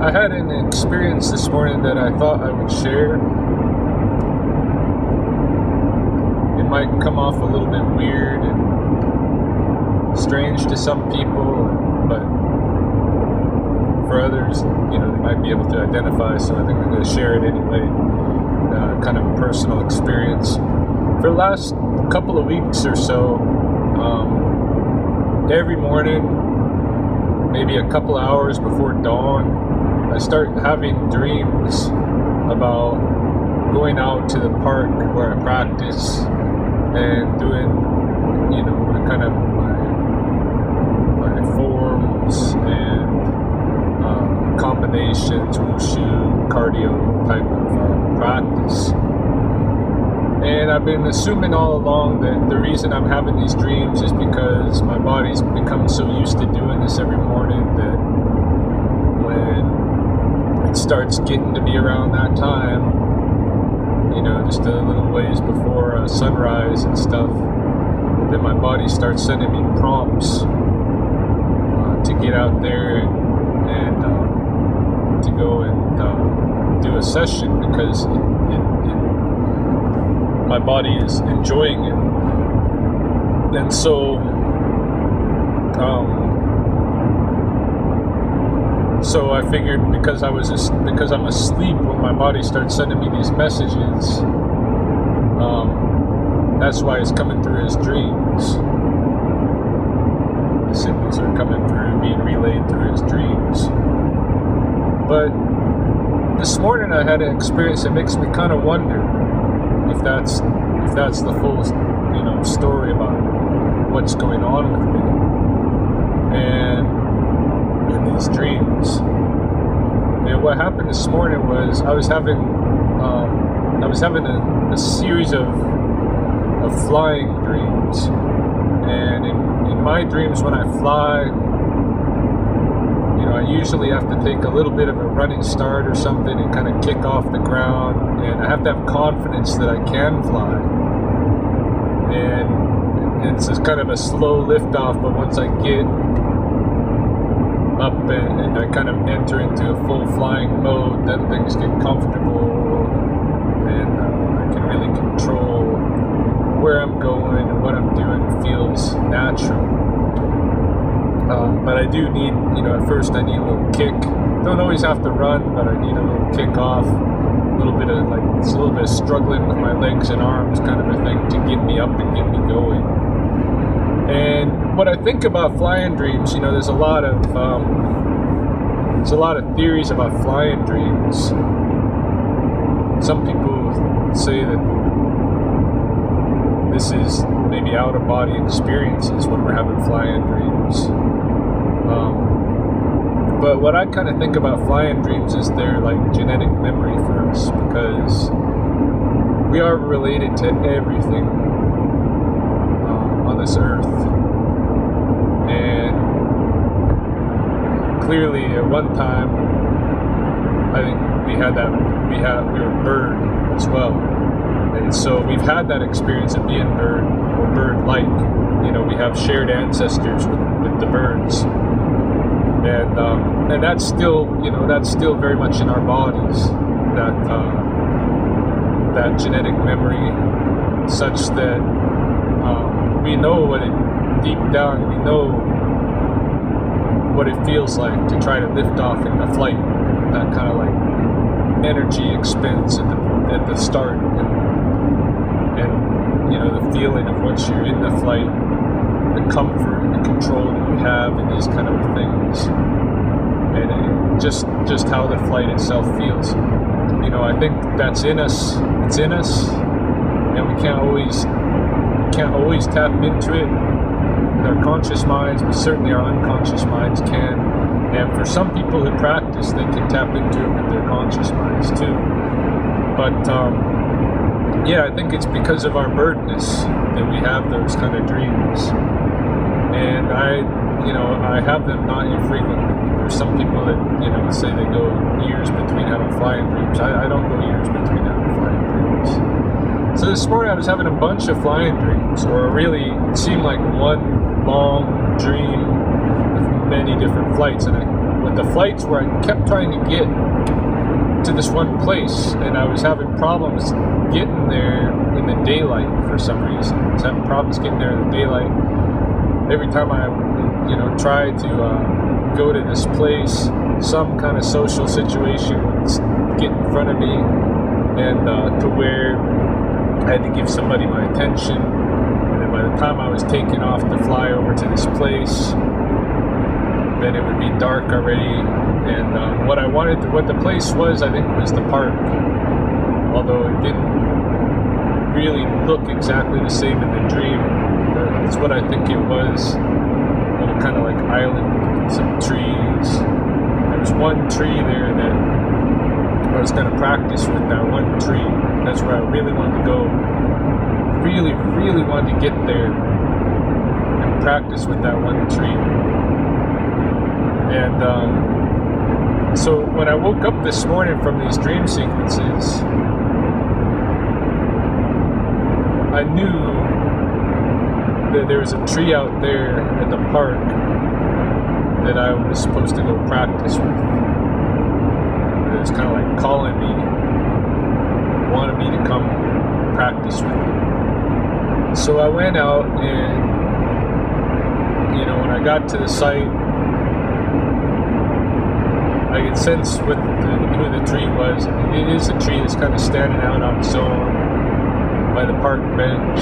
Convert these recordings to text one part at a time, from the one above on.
I had an experience this morning that I thought I would share. It might come off a little bit weird and strange to some people, but for others, they might be able to identify, so I think I'm going to share it anyway. Kind of a personal experience. For the last couple of weeks or so, every morning, maybe a couple hours before dawn, I start having dreams about going out to the park where I practice and doing, kind of my forms and combinations, wushu, cardio type of practice. And I've been assuming all along that the reason I'm having these dreams is because my body's become so used to doing this every morning that when it starts getting to be around that time, just a little ways before sunrise and stuff, then my body starts sending me prompts to get out there and to go and do a session because my body is enjoying it. And so so I figured because I'm asleep when my body starts sending me these messages, that's why it's coming through as dreams. The signals are coming through, being relayed through his dreams. But this morning I had an experience that makes me kind of wonder if that's the full, story about what's going on with me and in these dreams. And what happened this morning was I was having a series of flying dreams, and in my dreams when I fly, I usually have to take a little bit of a running start or something and kind of kick off the ground, and I have to have confidence that I can fly. And it's just kind of a slow lift off, but once I get up and I kind of enter into a full flying mode, then things get comfortable and I can really control where I'm going and what I'm doing. It feels natural. But I do need, at first I need a little kick. Don't always have to run, but I need a little kick off. A little bit of struggling with my legs and arms kind of a thing to get me up and get me going. And what I think about flying dreams, there's a lot of theories about flying dreams. Some people say that this is maybe out-of-body experiences when we're having flying dreams. But what I kind of think about flying dreams is they're like genetic memory for us, because we are related to everything on this earth. And clearly at one time, I think we were bird as well. And so we've had that experience of being bird or bird-like. We have shared ancestors with the birds, and that's still very much in our bodies. That genetic memory, such that we know deep down we know what it feels like to try to lift off in the flight. That kind of like energy expends at the start. And the feeling of once you're in the flight, the comfort and the control that you have and these kind of things, and just how the flight itself feels. I think that's in us. It's in us, and we can't always tap into it with our conscious minds, but certainly our unconscious minds can. And for some people who practice, they can tap into it with their conscious minds too. But I think it's because of our birdness that we have those kind of dreams. And I have them not infrequently. There's some people that, say they go years between having flying dreams. I don't go years between having flying dreams. So this morning I was having a bunch of flying dreams, or really it seemed like one long dream with many different flights, and with the flights where I kept trying to get to this one place, and I was having problems getting there in the daylight for some reason. I was having problems getting there in the daylight. Every time I, tried to go to this place, some kind of social situation would get in front of me, and to where I had to give somebody my attention. And then by the time I was taking off to fly over to this place, then it would be dark already. And what the place was, I think, was the park. Although it didn't really look exactly the same in the dream. That's what I think it was. A little kind of like island with some trees. There was one tree there that I was going to practice with, that one tree. That's where I really wanted to go. Really, really wanted to get there and practice with that one tree. And so when I woke up this morning from these dream sequences, I knew that there was a tree out there at the park that I was supposed to go practice with. It was kind of like calling me, wanted me to come practice with it. So I went out, and when I got to the site, I could sense who the tree was. It is a tree that's kind of standing out on its own by the park bench,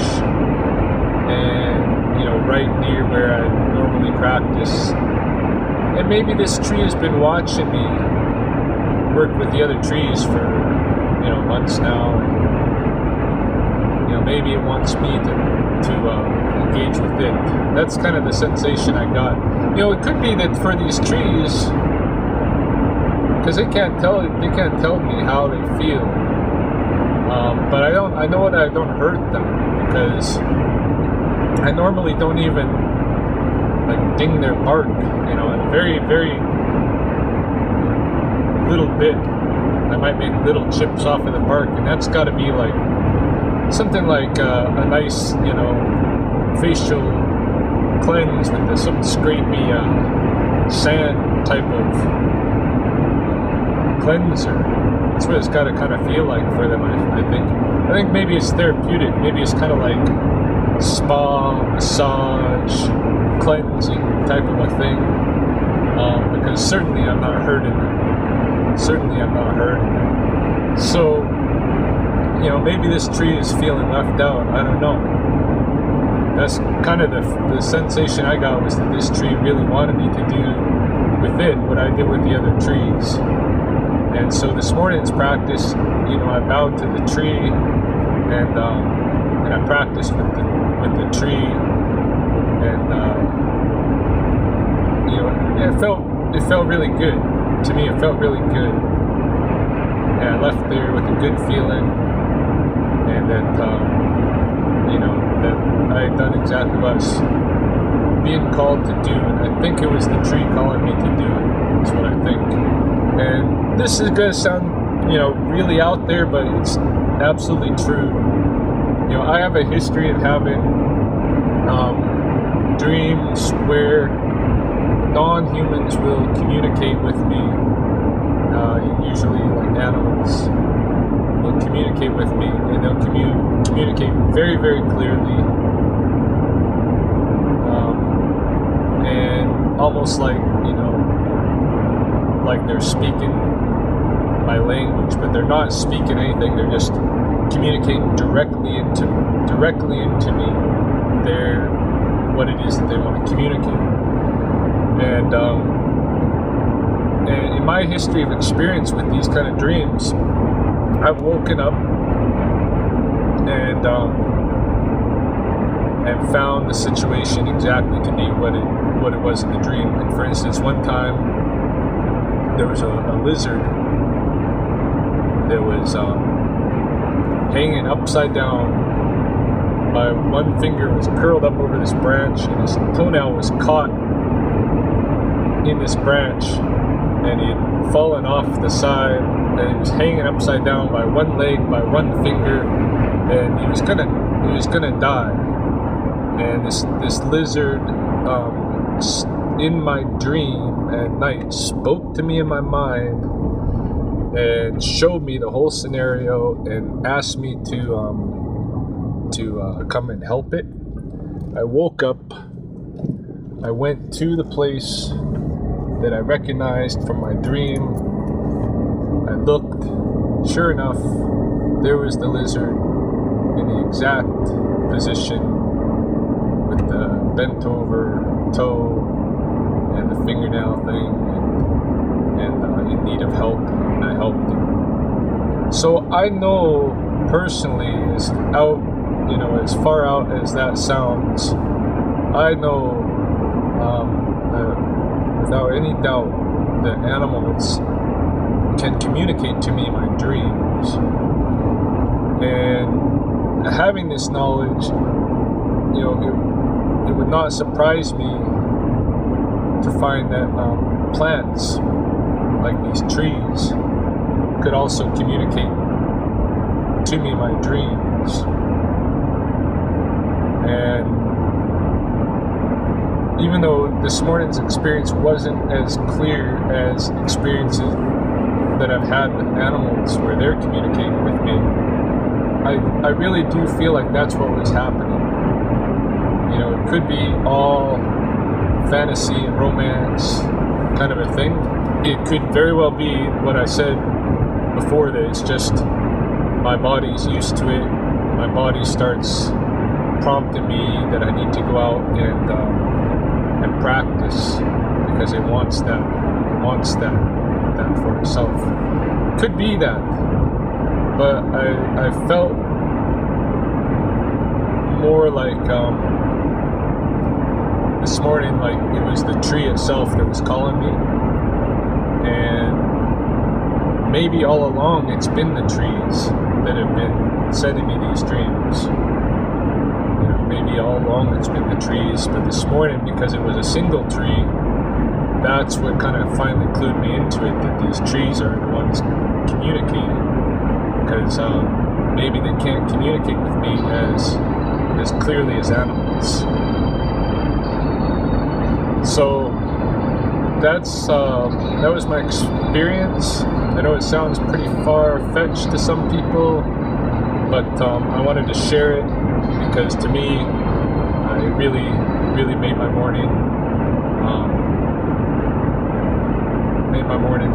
and right near where I normally practice. And maybe this tree has been watching me work with the other trees for months now. And, maybe it wants me to engage with it. That's kind of the sensation I got. It could be that for these trees, because they can't tell me how they feel. But I know that I don't hurt them, because I normally don't even ding their bark, a very, very little bit. I might make little chips off of the bark, and that's got to be something like a nice, facial cleanse with some scrapey sand type of cleanser. That's what it's got to kind of feel like for them, I think. I think maybe it's therapeutic. Maybe it's kind of like spa, massage, cleansing type of a thing. Because certainly I'm not hurting them. So, maybe this tree is feeling left out. I don't know. That's kind of the sensation I got, was that this tree really wanted me to do with it what I did with the other trees. And so this morning's practice, I bowed to the tree, and I practiced with the tree, and it felt really good to me. It felt really good, and I left there with a good feeling, and that that I had done exactly what I was being called to do, and I think it was the tree calling me to do it. That's what I think. And this is going to sound, really out there, but it's absolutely true. I have a history of having dreams where non-humans will communicate with me, usually like animals. They'll communicate with me, and they'll communicate very, very clearly, and almost like they're speaking my language, but they're not speaking anything. They're just communicating directly into me. They're what it is that they want to communicate. And in my history of experience with these kind of dreams, I've woken up and found the situation exactly to be what it was in the dream. Like, for instance, one time there was a lizard that was hanging upside down. My one finger was curled up over this branch, and his toenail was caught in this branch, and he had fallen off the side, and he was hanging upside down by one leg, by one finger, and he was gonna die. And this lizard in my dream at night spoke to me in my mind and showed me the whole scenario and asked me to come and help it. I woke up, I went to the place that I recognized from my dream. I looked, sure enough, there was the lizard in the exact position with the bent over toe and the fingernail thing, and in need of help, and I helped him. So I know personally, as far out as that sounds, I know without any doubt that animals can communicate to me in my dreams. And having this knowledge, it would not surprise me to find that plants, like these trees, could also communicate to me in my dreams. And even though this morning's experience wasn't as clear as experiences that I've had with animals where they're communicating with me, I really do feel like that's what was happening. It could be all fantasy and romance kind of a thing. It could very well be what I said before, that it's just my body's used to it. My body starts prompting me that I need to go out and practice because it wants that. It wants that for itself. Could be that, but I felt more like this morning, like it was the tree itself that was calling me, and maybe all along it's been the trees that have been sending me these dreams. Maybe all along it's been the trees, but this morning, because it was a single tree, that's what kind of finally clued me into it, that these trees are the ones communicating, because maybe they can't communicate with me as clearly as animals. So that was my experience. I know it sounds pretty far-fetched to some people, but I wanted to share it because to me, it really, really made my morning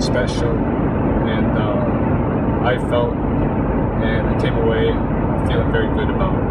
special, and I felt, and I came away feeling very good about it.